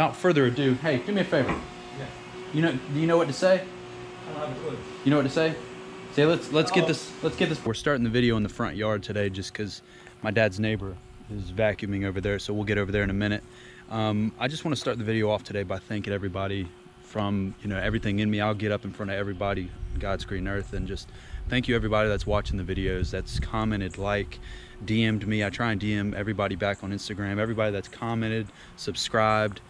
Without further ado, hey, do me a favor. Yeah. Do you know what to say? I don't have a clue. You know what to say? Say let's get this. We're starting the video in the front yard today just because my dad's neighbor is vacuuming over there, so we'll get over there in a minute. I just want to start the video off today by thanking everybody from everything in me. I'll get up in front of everybody, God's green earth, and just thank you everybody that's watching the videos, that's commented, DM'd me. I try and DM everybody back on Instagram, everybody that's commented, subscribed,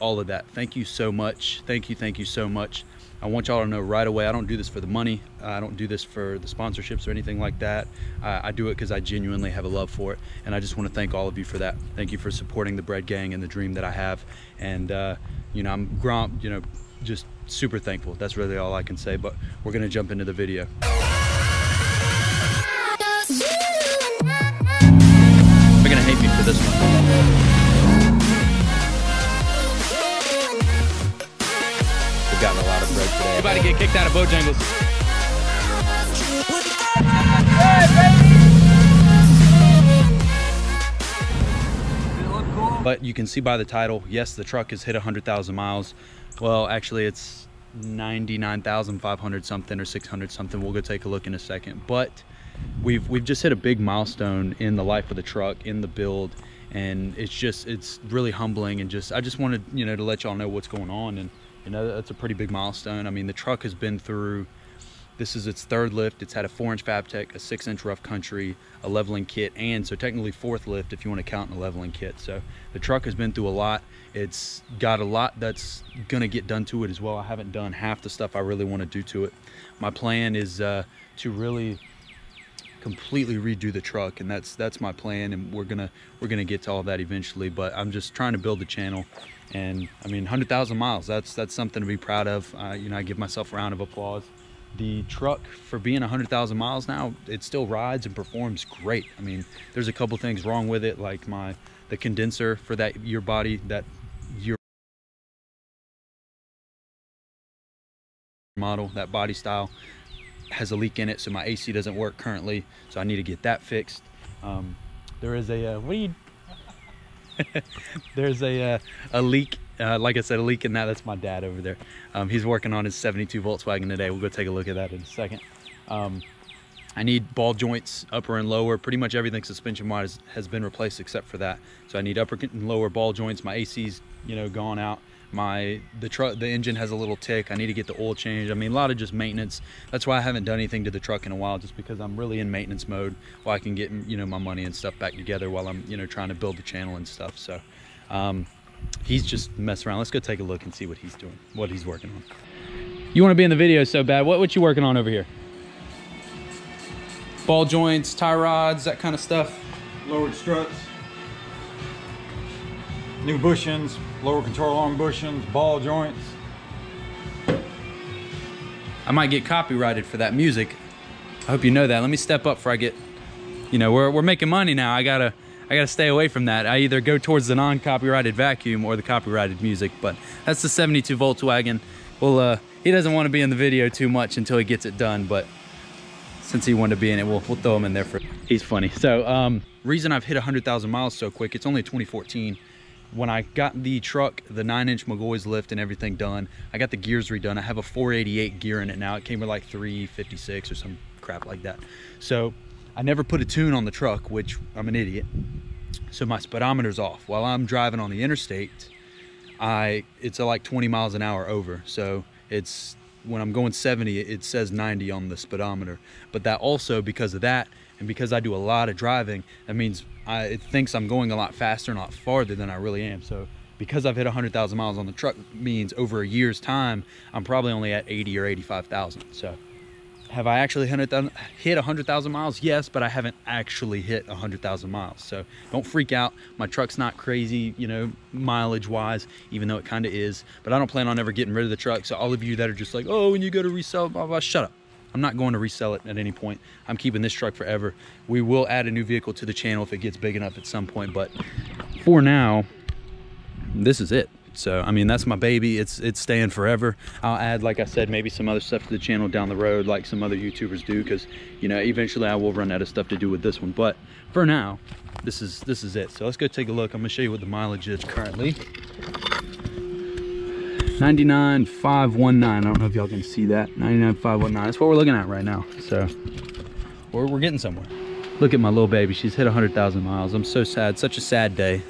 all of that. Thank you so much. Thank you so much. I want y'all to know right away, I don't do this for the money. I don't do this for the sponsorships or anything like that. I do it because I genuinely have a love for it, and I just want to thank all of you for that. Thank you for supporting the Bread Gang and the dream that I have, and I'm just super thankful. That's really all I can say, but we're gonna jump into the video. They're gonna hate me for this one. We've gotten a lot of bread today. Everybody get kicked out of Bojangles. But you can see by the title, yes, the truck has hit 100,000 miles. Well, actually it's 99,500 something or 600 something. We'll go take a look in a second. But we've just hit a big milestone in the life of the truck, in the build, and it's really humbling, and I just wanted to let y'all know what's going on. And that's a pretty big milestone. I mean, the truck has been through, this is its third lift. It's had a 4-inch Fabtech, a 6-inch rough country, a leveling kit, and so technically 4th lift if you want to count in a leveling kit. So the truck has been through a lot. It's got a lot that's gonna get done to it as well. I haven't done half the stuff I really want to do to it. My plan is to really completely redo the truck, and that's my plan, and we're gonna get to all that eventually. But I'm just trying to build the channel, and I mean, 100,000 miles, that's something to be proud of. I give myself a round of applause. The truck, for being 100,000 miles now, it still rides and performs great. I mean, there's a couple things wrong with it, like the condenser for that year body, that year model, that body style has a leak in it, so my AC doesn't work currently, so I need to get that fixed. There is a there's a leak, like I said, a leak in that's my dad over there. He's working on his 72 Volkswagen today. We'll go take a look at that in a second. I need ball joints, upper and lower. Pretty much everything suspension wise has been replaced except for that. So I need upper and lower ball joints. My AC's gone out. The engine has a little tick. I need to get the oil changed. I mean, a lot of just maintenance. That's why I haven't done anything to the truck in a while, just because I'm really in maintenance mode while I can get my money and stuff back together while I'm trying to build the channel and stuff. So he's just messing around. Let's go take a look and see what he's doing, what he's working on. You want to be in the video so bad. What you working on over here? Ball joints, tie rods, that kind of stuff. Lowered struts, new bushings, lower control arm bushings, ball joints. I might get copyrighted for that music. I hope you know that. Let me step up before I get, we're making money now. I gotta stay away from that. I either go towards the non-copyrighted vacuum or the copyrighted music, but that's the 72 Volkswagen. Well, he doesn't want to be in the video too much until he gets it done, but since he wanted to be in it, we'll throw him in there for, he's funny. So reason I've hit 100,000 miles so quick, it's only 2014. When I got the truck, the 9-inch McGoy's lift and everything done, I got the gears redone. I have a 488 gear in it now. It came with like 356 or some crap like that. So I never put a tune on the truck, which I'm an idiot. So my speedometer's off. While I'm driving on the interstate, it's like 20 miles an hour over. So it's, when I'm going 70, it says 90 on the speedometer. But that also, because of that, and because I do a lot of driving, that means it thinks I'm going a lot faster and a lot farther than I really am. So because I've hit 100,000 miles on the truck, means over a year's time, I'm probably only at 80 or 85,000. So have I actually hit 100,000 miles? Yes, but I haven't actually hit 100,000 miles. So don't freak out. My truck's not crazy, mileage wise, even though it kind of is. But I don't plan on ever getting rid of the truck. So all of you that are just like, oh, when you go to resell, blah, blah, shut up. I'm not going to resell it at any point. I'm keeping this truck forever. We will add a new vehicle to the channel if it gets big enough at some point. But for now, this is it. So I mean, that's my baby. It's staying forever. I'll add, like I said, maybe some other stuff to the channel down the road, like some other YouTubers do, because eventually I will run out of stuff to do with this one. But for now, this is it. So let's go take a look. I'm gonna show you what the mileage is currently. 99,519. I don't know if y'all can see that. 99,519. That's what we're looking at right now. So we're getting somewhere. Look at my little baby. She's hit 100,000 miles. I'm so sad. Such a sad day.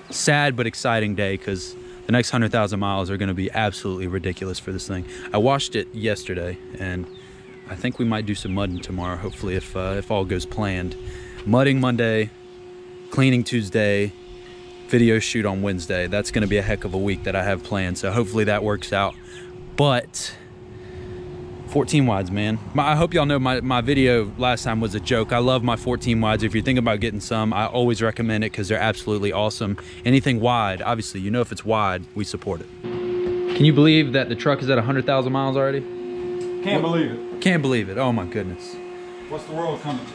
Sad but exciting day, because the next 100,000 miles are going to be absolutely ridiculous for this thing. I washed it yesterday, and I think we might do some mudding tomorrow, hopefully, if all goes planned. Mudding Monday, cleaning Tuesday, video shoot on Wednesday. That's going to be a heck of a week that I have planned, so hopefully that works out. But 14 wides, man. I hope y'all know my video last time was a joke. I love my 14 wides. If you're thinking about getting some, I always recommend it because they're absolutely awesome. Anything wide, obviously, you know, if it's wide, we support it. Can you believe that the truck is at 100,000 miles already? Can't believe it. Can't believe it. Oh my goodness. What's the world coming to?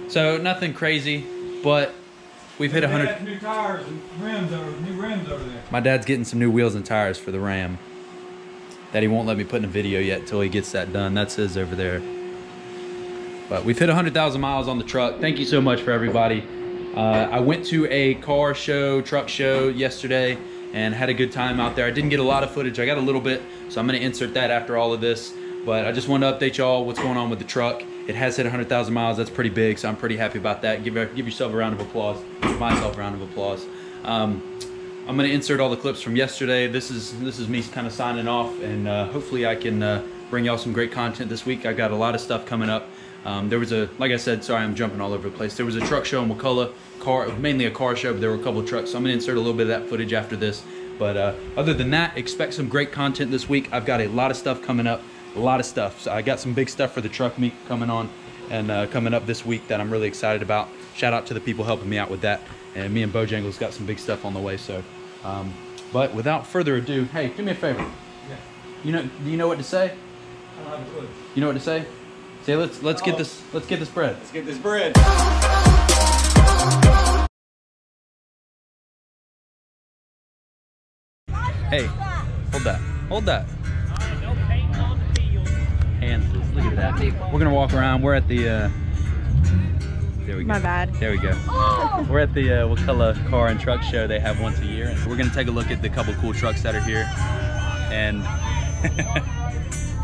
So nothing crazy, but we've hit 100. New tires and rims new rims over there. My dad's getting some new wheels and tires for the Ram that he won't let me put in a video yet until he gets that done. That's his over there. But we've hit 100,000 miles on the truck. Thank you so much for everybody. I went to a car show, truck show yesterday, and had a good time out there. I didn't get a lot of footage. I got a little bit, so I'm gonna insert that after all of this. But I just wanted to update y'all what's going on with the truck. It has hit 100,000 miles. That's pretty big, so I'm pretty happy about that. Give yourself a round of applause. Give myself a round of applause. I'm gonna insert all the clips from yesterday. This is me kind of signing off, and hopefully I can bring y'all some great content this week. I got a lot of stuff coming up. There was like I said, sorry, I'm jumping all over the place. There was a truck show in McCullough, mainly a car show, but there were a couple of trucks. So I'm gonna insert a little bit of that footage after this. But other than that, expect some great content this week. I've got a lot of stuff coming up, a lot of stuff. So I got some big stuff for the truck meet coming on and coming up this week that I'm really excited about. Shout out to the people helping me out with that. And me and Bojangles got some big stuff on the way. So, but without further ado, hey, do me a favor. Yeah. Do you know what to say? I don't have a clue. You know what to say? Say let's get this bread. Let's get this bread. Hey, hold that. Hold that. Hands loose. Look at that. We're gonna walk around. We're at the there we go. My bad. There we go. We're at the McCullough Car and Truck Show. They have once a year. And we're gonna take a look at the couple cool trucks that are here. And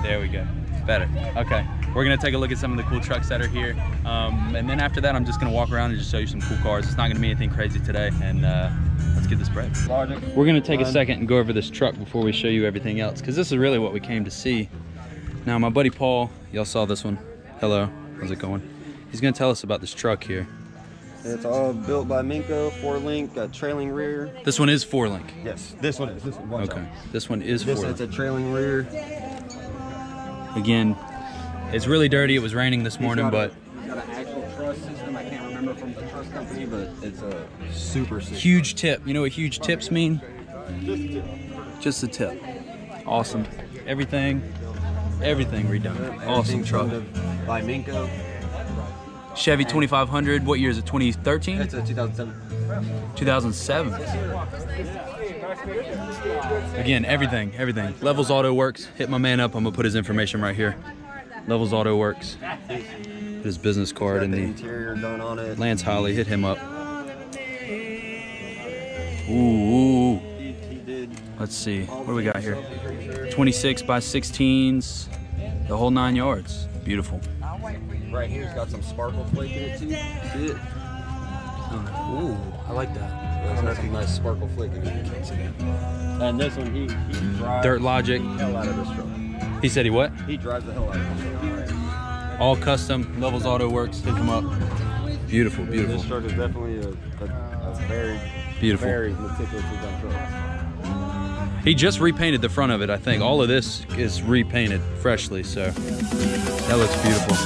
there we go. Better. Okay. We're gonna take a look at some of the cool trucks that are here. And then after that, I'm just gonna walk around and just show you some cool cars. It's not gonna be anything crazy today. And let's get this bread. We're gonna take a second and go over this truck before we show you everything else, because this is really what we came to see. Now, my buddy Paul, y'all saw this one. Hello, how's it going? He's gonna tell us about this truck here. It's all built by Minco, 4-link, trailing rear. This one is 4-link. Yes, this one is. This one. Okay, this one is 4-link. It's a trailing rear. Again, it's really dirty. It was raining this morning, but It's got an actual truss system. I can't remember from the truss company, but it's a super sick. huge tip. You know what huge tips mean? Just a tip. Awesome. Everything redone. Awesome truck. By Minco. Chevy 2500. What year is it? 2013? It's a 2007. 2007. Again, everything. Levels Auto Works. Hit my man up. I'm gonna put his information right here. Levels Auto Works. Put his business card in the interior done on it. Lance Holly. Hit him up. Ooh. He did. Let's see. What do we got here? 26 by 16s. The whole 9 yards. Beautiful. Right here, it's got some sparkle flake in it too. See it? Ooh, I like that. It's got some nice sparkle flake in it. And this one, he drives Dirt Logic. the hell out of this truck. He said he what? He drives the hell out of this truck. All custom. Levels Auto Works. Hit him up. Beautiful, This beautiful. truck is definitely a very, Beautiful. very meticulously done truck. He just repainted the front of it, I think. All of this is repainted freshly, so that looks beautiful.